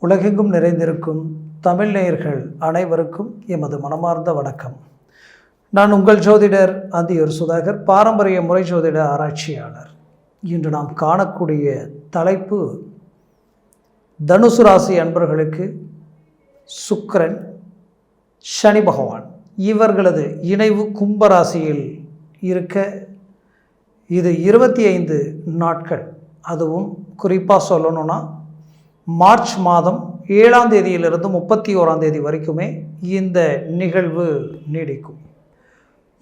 உலகெங்கும் நிறைந்திருக்கும் தமிழ் நேயர்கள் அனைவருக்கும் எமது மனமார்ந்த வணக்கம். நான் உங்கள் ஜோதிடர் அந்தியூர் சுதாகர், பாரம்பரிய முறை ஜோதிட ஆராய்ச்சியாளர். இன்று நாம் காணக்கூடிய தலைப்பு தனுசு ராசி அன்பர்களுக்கு சுக்கிரன், சனி பகவான் இவர்களது இணைவு கும்பராசியில் இருக்க இது 25 நாட்கள், அதுவும் குறிப்பாக சொல்லணும்னா மார்ச் மாதம் 7ஆம் தேதியிலிருந்து 31ஆம் தேதி வரைக்குமே இந்த நிகழ்வு நீடிக்கும்.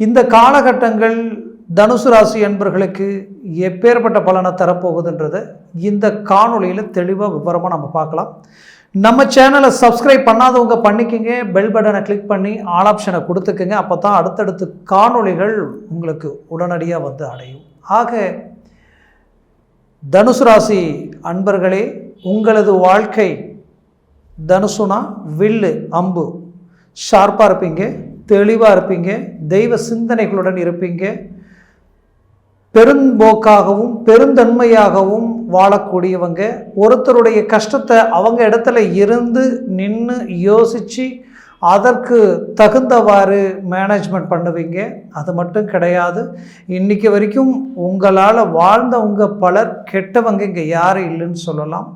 இந்த காலகட்டங்கள் தனுசு ராசி என்பர்களுக்கு எப்பேற்பட்ட பலனை தரப்போகுதுன்றதை இந்த காணொளியில் தெளிவாக விவரமாக நம்ம பார்க்கலாம். நம்ம சேனலை சப்ஸ்கிரைப் பண்ணாதவங்க பண்ணிக்கோங்க, பெல் பட்டனை கிளிக் பண்ணி ஆல் ஆப்ஷனை கொடுத்துக்குங்க. அப்போ தான் அடுத்தடுத்து காணொளிகள் உங்களுக்கு உடனடியாக வந்து அடையும். ஆக தனுசு ராசி அன்பர்களே, உங்களது வாழ்க்கை தனுசுனா வில்லு அம்பு, ஷார்ப்பாக இருப்பீங்க, தெளிவாக இருப்பீங்க, தெய்வ சிந்தனைகளுடன் இருப்பீங்க, பெரும்போக்காகவும் பெருந்தன்மையாகவும் வாழக்கூடியவங்க. ஒருத்தருடைய கஷ்டத்தை அவங்க இடத்துல இருந்து நின்று யோசித்து அதற்கு தகுந்தவாறு மேனேஜ்மெண்ட் பண்ணுவீங்க. அது மட்டும் கிடையாது, இன்றைக்கி வரைக்கும் உங்களால் வாழ்ந்தவங்க பலர் கெட்டவங்க இங்கே யாரும் இல்லைன்னு சொல்லலாம்.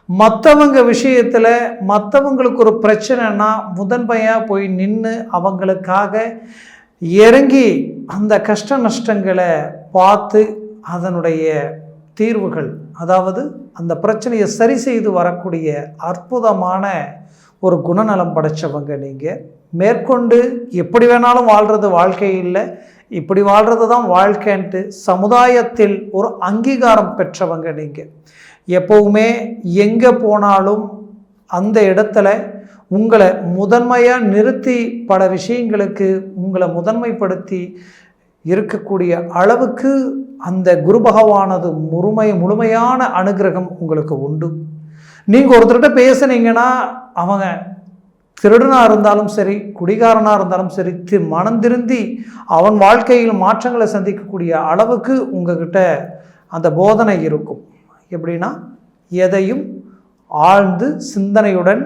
மற்றவங்க விஷயத்தில் மற்றவங்களுக்கு ஒரு பிரச்சனைனா முதன்மையாக போய் நின்று அவங்களுக்காக இறங்கி அந்த கஷ்ட நஷ்டங்களை பார்த்து அதனுடைய தீர்வுகள், அதாவது அந்த பிரச்சனையை சரி செய்து வரக்கூடிய அற்புதமான ஒரு குணநலம் படைத்தவங்க நீங்கள். மேற்கொண்டு எப்படி வேணாலும் வாழ்கிறது வாழ்க்கை இல்லை, இப்படி வாழ்கிறது தான் வாழ்க்கைன்ட்டு சமுதாயத்தில் ஒரு அங்கீகாரம் பெற்றவங்க நீங்கள். எப்போவுமே எங்கே போனாலும் அந்த இடத்துல உங்களை முதன்மையாக நிறுத்தி பல விஷயங்களுக்கு உங்களை முதன்மைப்படுத்தி இருக்கக்கூடிய அளவுக்கு அந்த குரு பகவானது முழுமையான அனுகிரகம் உங்களுக்கு உண்டு. நீங்கள் ஒருத்தர்கிட்ட பேசுனீங்கன்னா அவங்க திருடனாக இருந்தாலும் சரி, குடிகாரனாக இருந்தாலும் சரி, மனம் திருந்தி அவன் வாழ்க்கையில் மாற்றங்களை சந்திக்கக்கூடிய அளவுக்கு உங்ககிட்ட அந்த போதனை இருக்கும். எப்படின்னா, எதையும் ஆழ்ந்து சிந்தனையுடன்,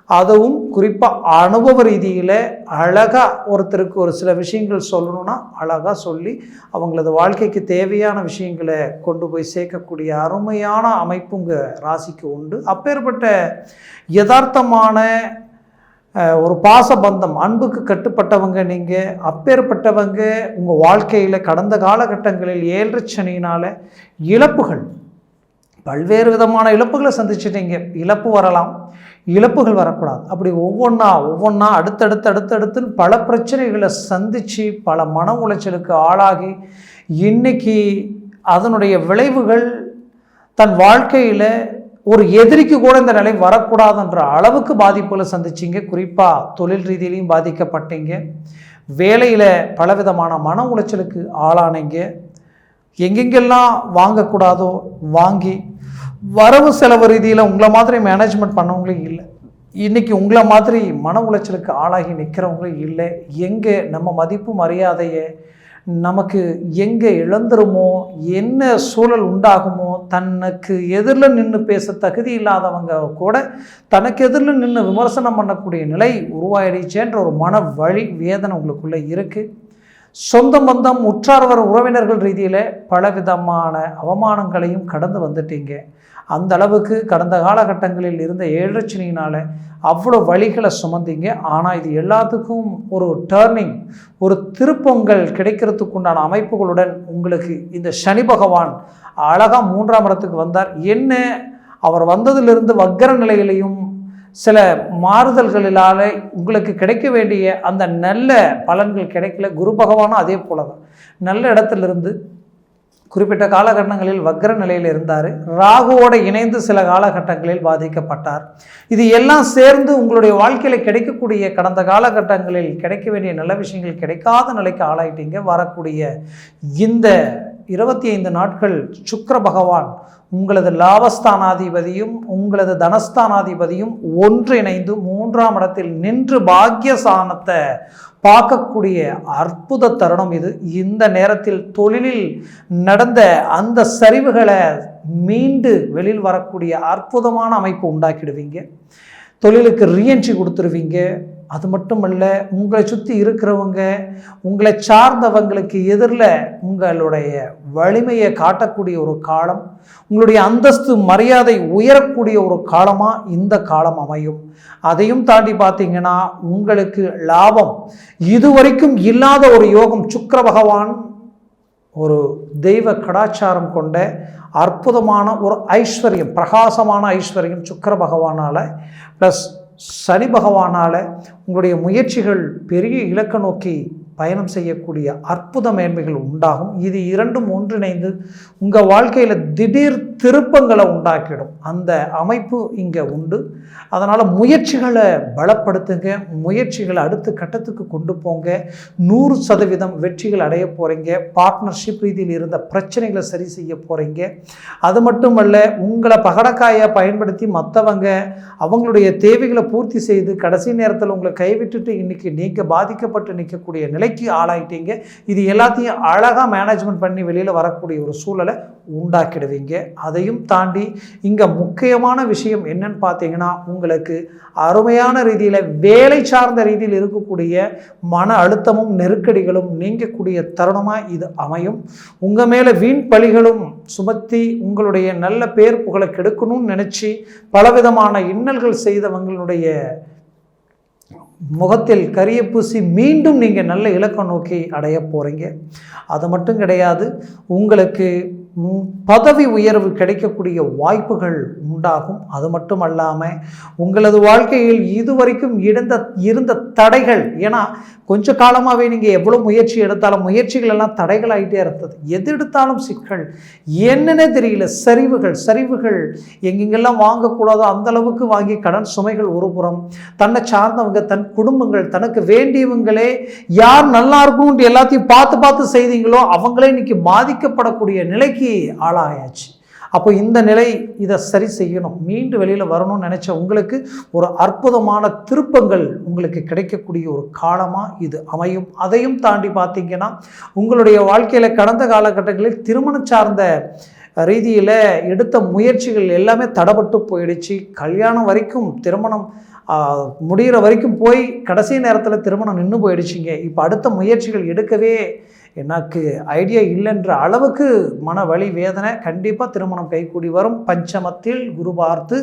அதுவும் குறிப்பாக அனுபவ ரீதியில் அழகாக ஒருத்தருக்கு ஒரு சில விஷயங்கள் சொல்லணும்னா அழகாக சொல்லி அவங்களது வாழ்க்கைக்கு தேவையான விஷயங்களை கொண்டு போய் சேர்க்கக்கூடிய அருமையான அமைப்பு உங்கள் ராசிக்கு உண்டு. அப்பேற்பட்ட யதார்த்தமான ஒரு பாசபந்தம், அன்புக்கு கட்டுப்பட்டவங்க நீங்கள். அப்பேற்பட்டவங்க உங்கள் வாழ்க்கையில் கடந்த காலகட்டங்களில் 7 சனியினால் இழப்புகள், பல்வேறு விதமான இழப்புகளை சந்திச்சிட்டீங்க. இழப்பு வரலாம், இழப்புகள் வரக்கூடாது. அப்படி ஒவ்வொன்றா அடுத்தடுத்துன்னு பல பிரச்சனைகளை சந்தித்து பல மன உளைச்சலுக்கு ஆளாகி இன்னைக்கு அதனுடைய விளைவுகள் தன் வாழ்க்கையில் ஒரு எதிரிக்கு கூட இந்த நிலை வரக்கூடாதுன்ற அளவுக்கு பாதிப்புகளை சந்திச்சிங்க. குறிப்பாக தொழில் ரீதியிலையும் பாதிக்கப்பட்டீங்க, வேலையில் பலவிதமான மன உளைச்சலுக்கு ஆளானீங்க. எங்கெங்கெல்லாம் வாங்கக்கூடாதோ வாங்கி, வரவு செலவு ரீதியில் உங்களை மாதிரி மேனேஜ்மெண்ட் பண்ணவங்களும் இல்லை. இன்றைக்கி உங்களை மாதிரி மன உளைச்சலுக்கு ஆளாகி நிற்கிறவங்களும் இல்லை. எங்கே நம்ம மதிப்பு மரியாதையை நமக்கு எங்கே இழந்துருமோ, என்ன சூழல் உண்டாகுமோ, தனக்கு எதிரில் நின்று பேச தகுதி இல்லாதவங்க கூட தனக்கு எதிரில் நின்று விமர்சனம் பண்ணக்கூடிய நிலை உருவாயிடுச்சேன்ற ஒரு மன வலி வேதனை உங்களுக்குள்ளே இருக்குது. சொந்த பந்தம், உற்றார்வர் உறவினர்கள் ரீதியில் பலவிதமான அவமானங்களையும் கடந்து வந்துட்டீங்க. அந்த அளவுக்கு கடந்த காலகட்டங்களில் இருந்த 7 சனியினால் அவ்வளோ வழிகளை சுமந்தீங்க. ஆனால் இது எல்லாத்துக்கும் ஒரு டர்னிங், ஒரு திருப்பொங்கல் கிடைக்கிறதுக்கு உண்டான அமைப்புகளுடன் உங்களுக்கு இந்த சனி பகவான் அழகாக 3ஆம் இடத்துக்கு வந்தார். என்ன, அவர் வந்ததிலிருந்து வக்கர நிலையிலையும் சில மாறுதல்களிலால் உங்களுக்கு கிடைக்க வேண்டிய அந்த நல்ல பலன்கள் கிடைக்கல. குரு பகவானும் அதே போல தான் நல்ல இடத்துலேருந்து குறிப்பிட்ட காலகட்டங்களில் வக்கர நிலையில் இருந்தார். ராகுவோடு இணைந்து சில காலகட்டங்களில் பாதிக்கப்பட்டார். இது எல்லாம் சேர்ந்து உங்களுடைய வாழ்க்கையில் கிடைக்கக்கூடிய கடந்த காலகட்டங்களில் கிடைக்க வேண்டிய நல்ல விஷயங்கள் கிடைக்காத நிலைக்கு ஆளாயிட்டீங்க. வரக்கூடிய இந்த 25 நாட்கள் சுக்கிர பகவான் உங்களது லாபஸ்தானாதிபதியும் உங்களது தனஸ்தானாதிபதியும் ஒன்றிணைந்து 3ஆம் இடத்தில் நின்று பாக்கியஸ்தானத்தை பார்க்கக்கூடிய அற்புத தருணம் இது. இந்த நேரத்தில் தொழிலில் நடந்த அந்த சரிவுகளை மீண்டு வெளியில் வரக்கூடிய அற்புதமான அமைப்பு உண்டாக்கிடுவீங்க. தொழிலுக்கு ரீஎன்ட்ரி கொடுத்துருவீங்க. அது மட்டுமல்ல, உங்களை சுற்றி இருக்கிறவங்க, உங்களை சார்ந்தவங்களுக்கு எதிரில் உங்களுடைய வலிமையை காட்டக்கூடிய ஒரு காலம், உங்களுடைய அந்தஸ்து மரியாதை உயரக்கூடிய ஒரு காலமாக இந்த காலம் அமையும். அதையும் தாண்டி பார்த்தீங்கன்னா உங்களுக்கு லாபம் இதுவரைக்கும் இல்லாத ஒரு யோகம். சுக்கிர பகவான் ஒரு தெய்வ கடாச்சாரம் கொண்ட அற்புதமான ஒரு ஐஸ்வர்யம், பிரகாசமான ஐஸ்வர்யம் சுக்கிர பகவானால் ப்ளஸ் சனி பகவானால் உங்களுடைய முயற்சிகள் பெரிய இலக்க நோக்கி பயணம் செய்யக்கூடிய அற்புத மேன்மைகள் உண்டாகும். இது இரண்டும் ஒன்றிணைந்து உங்கள் வாழ்க்கையில் திடீர் திருப்பங்களை உண்டாக்கிடும். அந்த அமைப்பு இங்கே உண்டு. அதனால் முயற்சிகளை பலப்படுத்துங்க, முயற்சிகளை அடுத்த கட்டத்துக்கு கொண்டு போங்க. 100% வெற்றிகள் அடைய போகிறீங்க. பார்ட்னர்ஷிப் ரீதியில் இருந்த பிரச்சனைகளை சரி செய்ய போகிறீங்க. அது மட்டுமல்ல, உங்களை பகடக்காயை பயன்படுத்தி மற்றவங்க அவங்களுடைய தேவைகளை பூர்த்தி செய்து கடைசி நேரத்தில் உங்களை கைவிட்டுட்டு இன்றைக்கி நீங்கள் பாதிக்கப்பட்டு நிற்கக்கூடிய நிலைக்கு ஆளாயிட்டீங்க. இது எல்லாத்தையும் அழகாக மேனேஜ்மெண்ட் பண்ணி வெளியில் வரக்கூடிய ஒரு சூழலை உண்டாக்கிடுவீங்க. அதையும் தாண்டி இங்கே முக்கியமான விஷயம் என்னன்னு பார்த்தீங்கன்னா, உங்களுக்கு அருமையான ரீதியில் வேலை சார்ந்த ரீதியில் இருக்கக்கூடிய மன அழுத்தமும் நெருக்கடிகளும் நீங்கக்கூடிய தருணமாக இது அமையும். உங்கள் மேலே வீண் பழிகளும் சுமத்தி உங்களுடைய நல்ல பேர் புகழை கெடுக்கணும்னு நினச்சி பலவிதமான இன்னல்கள் செய்தவங்களுடைய முகத்தில் கரிய பூசி மீண்டும் நீங்கள் நல்ல இலக்கை நோக்கி அடைய போகிறீங்க. அது மட்டும் கிடையாது, உங்களுக்கு பதவி உயர்வு கிடைக்கக்கூடிய வாய்ப்புகள் உண்டாகும். அது மட்டும் அல்லாமல் உங்களது வாழ்க்கையில் இதுவரைக்கும் இருந்த தடைகள், ஏன்னா கொஞ்ச காலமாகவே நீங்கள் எவ்வளோ முயற்சி எடுத்தாலும் முயற்சிகள் எல்லாம் தடைகள் ஆகிட்டே இருந்தது. எது எடுத்தாலும் சிக்கல், என்னன்னே தெரியல. சரிவுகள் எங்கெங்கெல்லாம் வாங்கக்கூடாதோ அந்தளவுக்கு வாங்கி கடன் சுமைகள் ஒரு புறம், தன்னை சார்ந்தவங்க, தன் குடும்பங்கள், தனக்கு வேண்டியவங்களே யார் நல்லா இருக்கும்னு எல்லாத்தையும் பார்த்து செய்தீங்களோ அவங்களே இன்னைக்கு பாதிக்கப்படக்கூடிய நிலைக்கு ஆளாயாச்சு. அப்போ இந்த நிலை, இதை சரி செய்யணும், மீண்டு வெளியில் வரணும்னு நினச்ச உங்களுக்கு ஒரு அற்புதமான திருப்பங்கள் உங்களுக்கு கிடைக்கக்கூடிய ஒரு காலமாக இது அமையும். அதையும் தாண்டி பார்த்தீங்கன்னா, உங்களுடைய வாழ்க்கையில் கடந்த காலகட்டங்களில் திருமணம் சார்ந்த ரீதியில் எடுத்த முயற்சிகள் எல்லாமே தடைபட்டு போயிடுச்சு. கல்யாணம் வரைக்கும், திருமணம் முடிகிற வரைக்கும் போய் கடைசி நேரத்தில் திருமணம் நின்று போயிடுச்சிங்க. இப்போ அடுத்த முயற்சிகள் எடுக்கவே எனக்கு ஐடியா இல்லைன்ற அளவுக்கு மன வலி வேதனை. கண்டிப்பாக திருமணம் கைகூடி வரும். பஞ்சமத்தில் குரு பார்த்து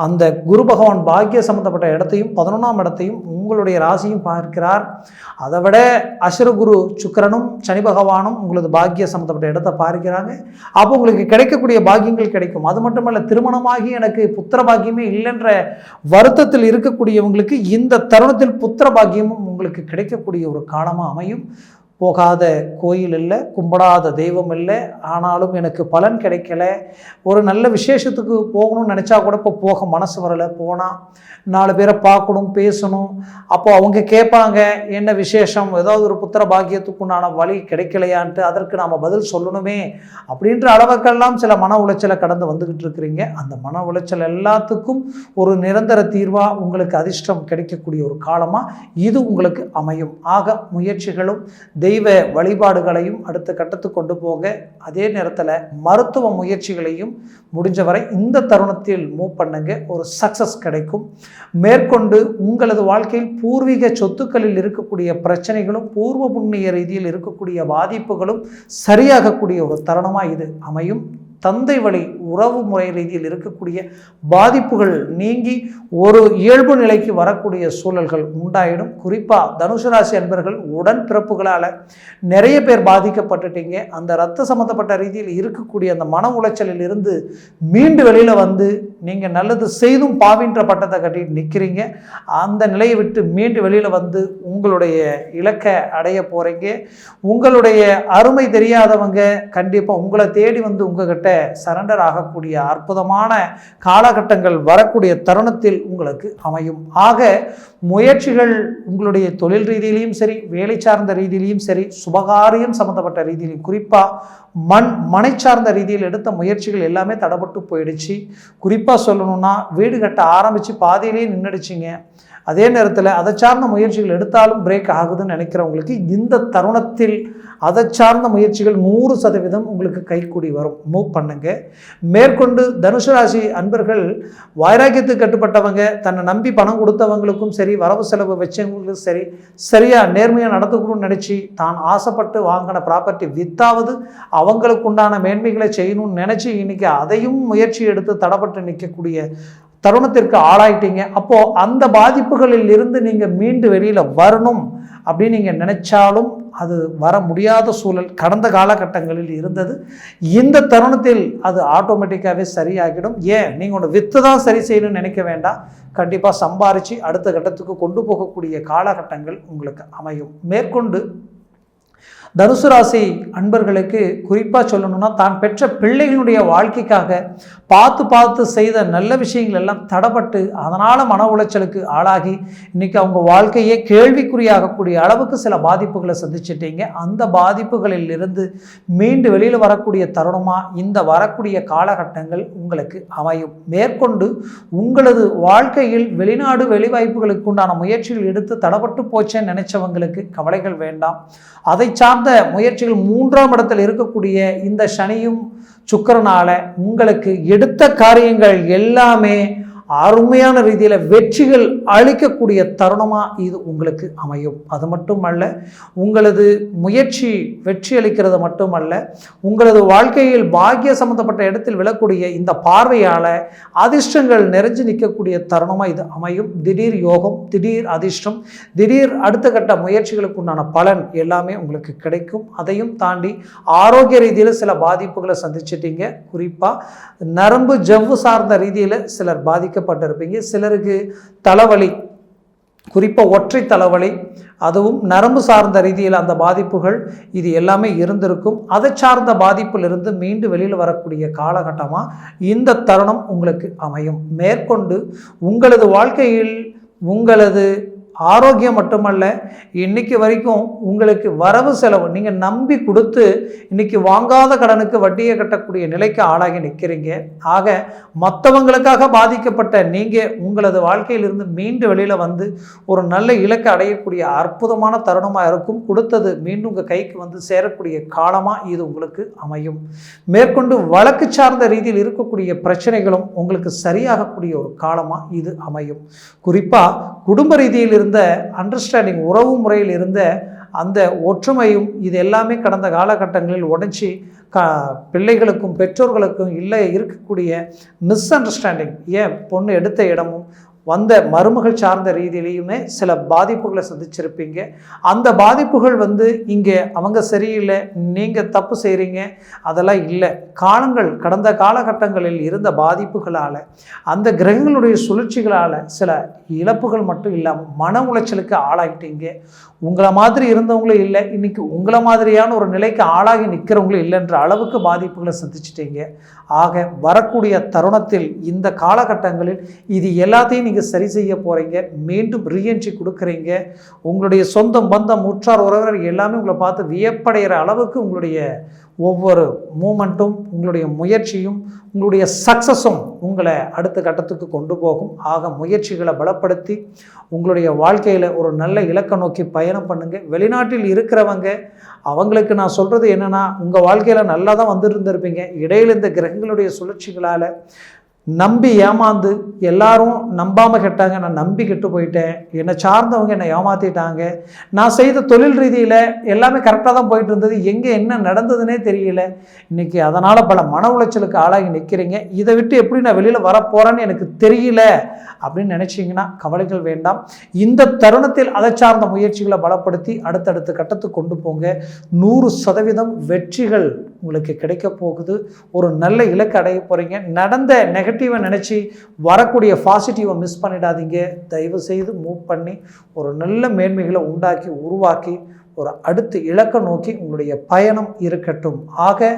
அந்த குரு பகவான் பாக்கிய சம்மந்தப்பட்ட இடத்தையும் 11ஆம் இடத்தையும் உங்களுடைய ராசியும் பார்க்கிறார். அதை விட அசுரகுரு சுக்கிரனும் சனி பகவானும் உங்களது பாக்கிய சம்மந்தப்பட்ட இடத்தை பார்க்கிறாங்க. அப்போ உங்களுக்கு கிடைக்கக்கூடிய பாக்கியங்கள் கிடைக்கும். அது மட்டுமல்ல, திருமணமாகி எனக்கு புத்திர பாக்கியமே இல்லைன்ற வருத்தத்தில் இருக்கக்கூடியவங்களுக்கு இந்த தருணத்தில் புத்திர பாக்கியமும் உங்களுக்கு கிடைக்கக்கூடிய ஒரு காலமாக அமையும். போகாத கோயில் இல்லை, கும்பிடாத தெய்வம் இல்லை, ஆனாலும் எனக்கு பலன் கிடைக்கல, ஒரு நல்ல விசேஷத்துக்கு போகணும்னு நினச்சா கூட இப்போ போக மனசு வரலை, போனால் 4 பேரை பார்க்கணும், பேசணும், அப்போது அவங்க கேட்பாங்க என்ன விசேஷம், ஏதாவது ஒரு புத்திர பாக்கியத்துக்குண்டான வழி கிடைக்கலையான்ட்டு, அதற்கு நாம் பதில் சொல்லணுமே அப்படின்ற அளவுக்கெல்லாம் சில மன உளைச்சலை கடந்து வந்துக்கிட்டு இருக்கிறீங்க. அந்த மன உளைச்சல் எல்லாத்துக்கும் ஒரு நிரந்தர தீர்வாக உங்களுக்கு அதிர்ஷ்டம் கிடைக்கக்கூடிய ஒரு காலமாக இது உங்களுக்கு அமையும். ஆக முயற்சிகளும் தெய்வ வழிபாடுகளையும் அடுத்த கட்டத்துக்கு கொண்டு போக, அதே நேரத்தில் மருத்துவ முயற்சிகளையும் முடிஞ்சவரை இந்த தருணத்தில் மூவ் பண்ணுங்க, ஒரு சக்சஸ் கிடைக்கும். மேற்கொண்டு உங்களது வாழ்க்கையில் பூர்வீக சொத்துக்களில் இருக்கக்கூடிய பிரச்சனைகளும் பூர்வ புண்ணிய ரீதியில் இருக்கக்கூடிய பாதிப்புகளும் சரியாகக்கூடிய ஒரு தருணமாக இது அமையும். தந்தை வழி உறவு முறை ரீதியில் இருக்கக்கூடிய பாதிப்புகள் நீங்கி ஒரு இயல்பு நிலைக்கு வரக்கூடிய சூழல்கள் உண்டாயிடும். குறிப்பாக தனுசு ராசி அன்பர்கள் உடன் பிறப்புகளால் நிறைய பேர் பாதிக்கப்பட்டுட்டீங்க. அந்த இரத்த சம்மந்தப்பட்ட ரீதியில் இருக்கக்கூடிய அந்த மன உளைச்சலில் இருந்து மீண்டு வெளியில் வந்து நீங்கள் நல்லது செய்தும் பாவின்ற பட்டத்தை கட்டிட்டு நிற்கிறீங்க. அந்த நிலையை விட்டு மீண்டு வெளியில் வந்து உங்களுடைய இலக்கை அடைய போகிறீங்க. உங்களுடைய அருமை தெரியாதவங்க கண்டிப்பாக உங்களை தேடி வந்து உங்ககிட்ட சரண்டர் ஆக உண்டாகக்கூடிய அற்புதமான காலகட்டங்கள் வரக்கூடிய தருணத்தில் உங்களுக்கு அமையும். ஆக முயற்சிகள் உங்களுடைய தொழில் ரீதியிலையும் சரி, வேலை சார்ந்த ரீதியிலையும் சரி, சுபகாரியம் சம்மந்தப்பட்ட ரீதியிலையும், குறிப்பாக மனை சார்ந்த ரீதியில் எடுத்த முயற்சிகள் எல்லாமே தடைப்பட்டு போயிடுச்சு. குறிப்பாக சொல்லணும்னா வீடு கட்ட ஆரம்பித்து பாதியிலேயே நின்றுடுச்சிங்க. அதே நேரத்தில் அதை சார்ந்த முயற்சிகள் எடுத்தாலும் பிரேக் ஆகுதுன்னு நினைக்கிறவங்களுக்கு இந்த தருணத்தில் அதை சார்ந்த முயற்சிகள் 100% உங்களுக்கு கைக்கூடி வரும். மூவ் பண்ணுங்க. மேற்கொண்டு தனுசு ராசி அன்பர்கள் வைராக்கியத்துக்கு கட்டுப்பட்டவங்க, தன்னை நம்பி பணம் கொடுத்தவங்களுக்கும் சரி, வரவு செலவு வச்சவங்களுக்கும் சரி, சரியாக நேர்மையாக நடத்துக்கணும்னு நினச்சி தான் ஆசைப்பட்டு வாங்கின ப்ராப்பர்ட்டி வித்தாவது அவங்களுக்கு உண்டான மேன்மைகளை செய்யணும்னு நினச்சி இன்றைக்கி அதையும் முயற்சி எடுத்து தடைப்பட்டு நிற்கக்கூடிய தருணத்திற்கு ஆளாயிட்டீங்க. அப்போது அந்த பாதிப்புகளில் இருந்து நீங்கள் மீண்டு வெளியில் வரணும் அப்படின்னு நீங்கள் நினைச்சாலும் அது வர முடியாத சூழல் கடந்த காலகட்டங்களில் இருந்தது. இந்த தருணத்தில் அது ஆட்டோமேட்டிக்காகவே சரியாகிடும். ஏன் நீங்கள் ஒன்று விற்று தான் சரி செய்யணும்னு நினைக்க வேண்டாம். கண்டிப்பாக சம்பாரித்து அடுத்த கட்டத்துக்கு கொண்டு போகக்கூடிய காலகட்டங்கள் உங்களுக்கு அமையும். மேற்கொண்டு தனுசு ராசி அன்பர்களுக்கு குறிப்பாக சொல்லணும்னா, தான் பெற்ற பிள்ளைகளுடைய வாழ்க்கைக்காக பார்த்து செய்த நல்ல விஷயங்கள் எல்லாம் தடைப்பட்டு அதனால் மன உளைச்சலுக்கு ஆளாகி இன்றைக்கி அவங்க வாழ்க்கையே கேள்விக்குறியாகக்கூடிய அளவுக்கு சில பாதிப்புகளை சந்திச்சிட்டீங்க. அந்த பாதிப்புகளில் இருந்து மீண்டு வெளியில் வரக்கூடிய தருணமாக இந்த வரக்கூடிய காலகட்டங்கள் உங்களுக்கு அமையும். மேற்கொண்டு உங்களது வாழ்க்கையில் வெளிநாடு வெளிவாய்ப்புகளுக்கு உண்டான முயற்சிகள் எடுத்து தடைப்பட்டு போச்சேன்னு நினைச்சவங்களுக்கு கவலைகள் வேண்டாம். அதை சார்ந்த முயற்சிகள் 3ஆம் இடத்தில் இருக்கக்கூடிய இந்த சனியும் சுக்கிரனால உங்களுக்கு எடுத்த காரியங்கள் எல்லாமே அருமையான ரீதியில் வெற்றிகள் அளிக்கக்கூடிய தருணமாக இது உங்களுக்கு அமையும். அது மட்டுமல்ல, உங்களது முயற்சி வெற்றி அளிக்கிறது மட்டுமல்ல, உங்களது வாழ்க்கையில் பாக்கிய சம்பந்தப்பட்ட இடத்தில் விழக்கூடிய இந்த பார்வையால் அதிர்ஷ்டங்கள் நிறைஞ்சு நிற்கக்கூடிய தருணமாக இது அமையும். திடீர் யோகம், திடீர் அதிர்ஷ்டம், திடீர் அடுத்த கட்ட முயற்சிகளுக்கு உண்டான பலன் எல்லாமே உங்களுக்கு கிடைக்கும். அதையும் தாண்டி ஆரோக்கிய ரீதியில் சில பாதிப்புகளை சந்திச்சிட்டீங்க. குறிப்பாக நரம்பு ஜவ்வு சார்ந்த ரீதியில் சிலர் பாதிக்கப்பட்டிருப்பீங்க. சிலருக்கு தலைவலி, குறிப்பாக ஒற்றை தலைவலி, அதுவும் நரம்பு சார்ந்த ரீதியில் அந்த பாதிப்புகள் இது எல்லாமே இருந்திருக்கும். அதை சார்ந்த பாதிப்பிலிருந்து மீண்டு வெளியில் வரக்கூடிய காலகட்டமாக இந்த தருணம் உங்களுக்கு அமையும். மேற்கொண்டு உங்களது வாழ்க்கையில் உங்களது ஆரோக்கியம் மட்டுமல்ல, இன்னைக்கு வரைக்கும் உங்களுக்கு வரவு செலவு நீங்கள் நம்பி கொடுத்து இன்னைக்கு வாங்காத கடனுக்கு வட்டியை கட்டக்கூடிய நிலைக்கு ஆளாகி நிற்கிறீங்க. ஆக மற்றவங்களுக்காக பாதிக்கப்பட்ட நீங்கள் உங்களது வாழ்க்கையிலிருந்து மீண்டு வெளியில் வந்து ஒரு நல்ல இலக்கை அடையக்கூடிய அற்புதமான தருணமாக இருக்கும். கொடுத்தது மீண்டும் உங்கள் கைக்கு வந்து சேரக்கூடிய காலமாக இது உங்களுக்கு அமையும். மேற்கொண்டு வழக்கு சார்ந்த ரீதியில் இருக்கக்கூடிய பிரச்சனைகளும் உங்களுக்கு சரியாகக்கூடிய ஒரு காலமாக இது அமையும். குறிப்பாக குடும்ப ரீதியில் இருந்த அண்டர்ஸ்டாண்டிங், உறவு முறையில் இருந்த அந்த ஒற்றுமையும் இது எல்லாமே கடந்த காலகட்டங்களில் உடைச்சி பிள்ளைகளுக்கும் பெற்றோர்களுக்கும் இல்லை இருக்கக்கூடிய மிஸ் அண்டர்ஸ்டாண்டிங், ஏன் பொண்ணு எடுத்த இடமும் வந்த மருமகள் சார்ந்த ரீதியிலையுமே சில பாதிப்புகளை சந்திச்சிருப்பீங்க. அந்த பாதிப்புகள் வந்து இங்கே அவங்க சரியில்லை, நீங்கள் தப்பு செய்கிறீங்க, அதெல்லாம் இல்லை. காலங்கள் கடந்த காலகட்டங்களில் இருந்த பாதிப்புகளால், அந்த கிரகங்களுடைய சுழற்சிகளால் சில இழப்புகள் மட்டும் இல்லாமல் மன உளைச்சலுக்கு ஆளாகிட்டீங்க. உங்களை மாதிரி இருந்தவங்களும் இல்லை, இன்றைக்கி உங்களை மாதிரியான ஒரு நிலைக்கு ஆளாகி நிற்கிறவங்களும் இல்லைன்ற அளவுக்கு பாதிப்புகளை சந்திச்சிட்டீங்க. ஆக வரக்கூடிய தருணத்தில் இந்த காலகட்டங்களில் இது எல்லாத்தையும் நீங்கள் சரி செய்ய போகிறீங்க. மீண்டும் ரீஎன்ட்ரி கொடுக்குறீங்க. உங்களுடைய சொந்தம் பந்தம் உற்றார் உறவினர் எல்லாமே உங்களை பார்த்து வியப்படைகிற அளவுக்கு உங்களுடைய ஒவ்வொரு மூமெண்ட்டும், உங்களுடைய முயற்சியும், உங்களுடைய சக்ஸஸும் உங்களை அடுத்த கட்டத்துக்கு கொண்டு போகும். ஆக முயற்சிகளை பலப்படுத்தி உங்களுடைய வாழ்க்கையில் ஒரு நல்ல இலக்கை நோக்கி பயணம் பண்ணுங்கள். வெளிநாட்டில் இருக்கிறவங்க அவங்களுக்கு நான் சொல்கிறது என்னென்னா, உங்கள் வாழ்க்கையில் நல்லா தான் வந்துட்டு இருந்திருப்பீங்க. இடையில் இந்த கிரகங்களுடைய சுழற்சிகளால் நம்பி ஏமாந்து எல்லாரும் நம்பாமல் கெட்டாங்க, நான் நம்பி கெட்டு போயிட்டேன், என்னை சார்ந்தவங்க என்னை ஏமாற்றிட்டாங்க, நான் செய்த தொழில் ரீதியில் எல்லாமே கரெக்டாக தான் போயிட்டு இருந்தது, எங்கே என்ன நடந்ததுன்னே தெரியல, இன்றைக்கி அதனால் பல மன உளைச்சலுக்கு ஆளாகி நிற்கிறீங்க. இதை விட்டு எப்படி நான் வெளியில் வரப்போகிறேன்னு எனக்கு தெரியல அப்படின்னு நினச்சிங்கன்னா கவலைகள் வேண்டாம். இந்த தருணத்தில் அதை சார்ந்த முயற்சிகளை பலப்படுத்தி அடுத்தடுத்த கட்டத்துக்கு கொண்டு போங்க. 100% வெற்றிகள் உங்களுக்கு கிடைக்க போகுது. ஒரு நல்ல இலக்கு அடைய போகிறீங்க. நடந்த நெகட்டிவை நினச்சி வரக்கூடிய பாசிட்டிவை மிஸ் பண்ணிடாதீங்க. தயவு செய்து மூவ் பண்ணி ஒரு நல்ல மேன்மைகளை உண்டாக்கி உருவாக்கி ஒரு அடுத்த இலக்கை நோக்கி உங்களுடைய பயணம் இருக்கட்டும். ஆக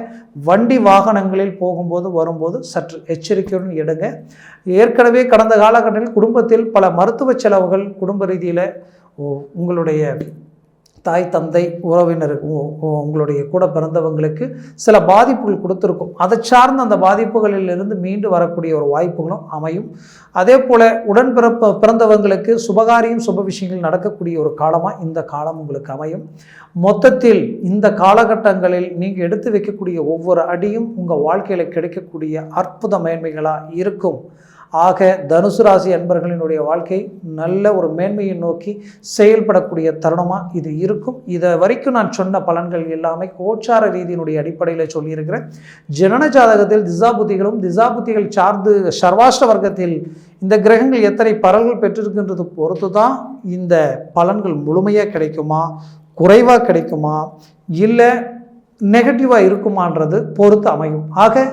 வண்டி வாகனங்களில் போகும்போது வரும்போது சற்று எச்சரிக்கையுடன் எடுங்க. ஏற்கனவே கடந்த காலகட்டத்தில் குடும்பத்தில் பல மருத்துவ செலவுகள் குடும்ப ரீதியில் உங்களுடைய தாய் தந்தை உறவினருக்கு உங்களுடைய கூட பிறந்தவங்களுக்கு சில பாதிப்புகள் கொடுத்துருக்கும். அதை சார்ந்த அந்த பாதிப்புகளிலிருந்து மீண்டு வரக்கூடிய ஒரு வாய்ப்புகளும் அமையும். அதே போல் பிறந்தவங்களுக்கு சுபகாரியம் சுப விஷயங்கள் நடக்கக்கூடிய ஒரு காலமாக இந்த காலம் உங்களுக்கு அமையும். மொத்தத்தில் இந்த காலகட்டங்களில் நீங்கள் எடுத்து வைக்கக்கூடிய ஒவ்வொரு அடியும் உங்கள் வாழ்க்கையில் கிடைக்கக்கூடிய அற்புத மேன்மைகளாக இருக்கும். ஆக தனுசு ராசி அன்பர்களினுடைய வாழ்க்கை நல்ல ஒரு மேன்மையை நோக்கி செயல்படக்கூடிய தருணமாக இது இருக்கும். இதை வரைக்கும் நான் சொன்ன பலன்கள் எல்லாமே கோச்சார ரீதியினுடைய அடிப்படையில் சொல்லியிருக்கிறேன். ஜனன ஜாதகத்தில் திசாபுத்திகளும் திசாபுத்திகள் சார்ந்து சர்வாஷ்ட வர்க்கத்தில் இந்த கிரகங்கள் எத்தனை பலன்கள் பெற்றிருக்கின்றது பொறுத்து தான் இந்த பலன்கள் முழுமையாக கிடைக்குமா, குறைவாக கிடைக்குமா, இல்லை நெகட்டிவாக இருக்குமான்றது பொறுத்து அமையும். ஆக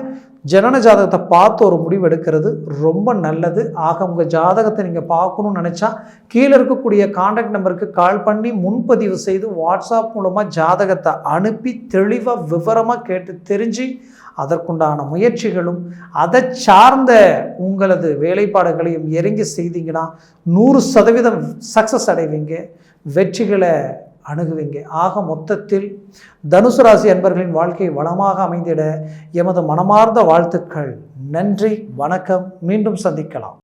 ஜனன ஜாதகத்தை பார்த்து ஒரு முடிவு எடுக்கிறது ரொம்ப நல்லது. ஆக உங்கள் ஜாதகத்தை நீங்கள் பார்க்கணும்னு நினச்சா கீழே இருக்கக்கூடிய கான்டாக்ட் நம்பருக்கு கால் பண்ணி முன்பதிவு செய்து வாட்ஸ்அப் மூலமாக ஜாதகத்தை அனுப்பி தெளிவாக விவரமாக கேட்டு தெரிஞ்சு அதற்குண்டான முயற்சிகளும் அதை சார்ந்த உங்களது வேலைப்பாடுகளையும் இறங்கி செய்தீங்கன்னா 100% சக்ஸஸ் அடைவீங்க, வெற்றிகளை அணுகுவீங்க. ஆக மொத்தத்தில் தனுசு ராசி அன்பர்களின் வாழ்க்கை வளமாக அமைந்திட எமது மனமார்ந்த வாழ்த்துக்கள். நன்றி, வணக்கம். மீண்டும் சந்திக்கலாம்.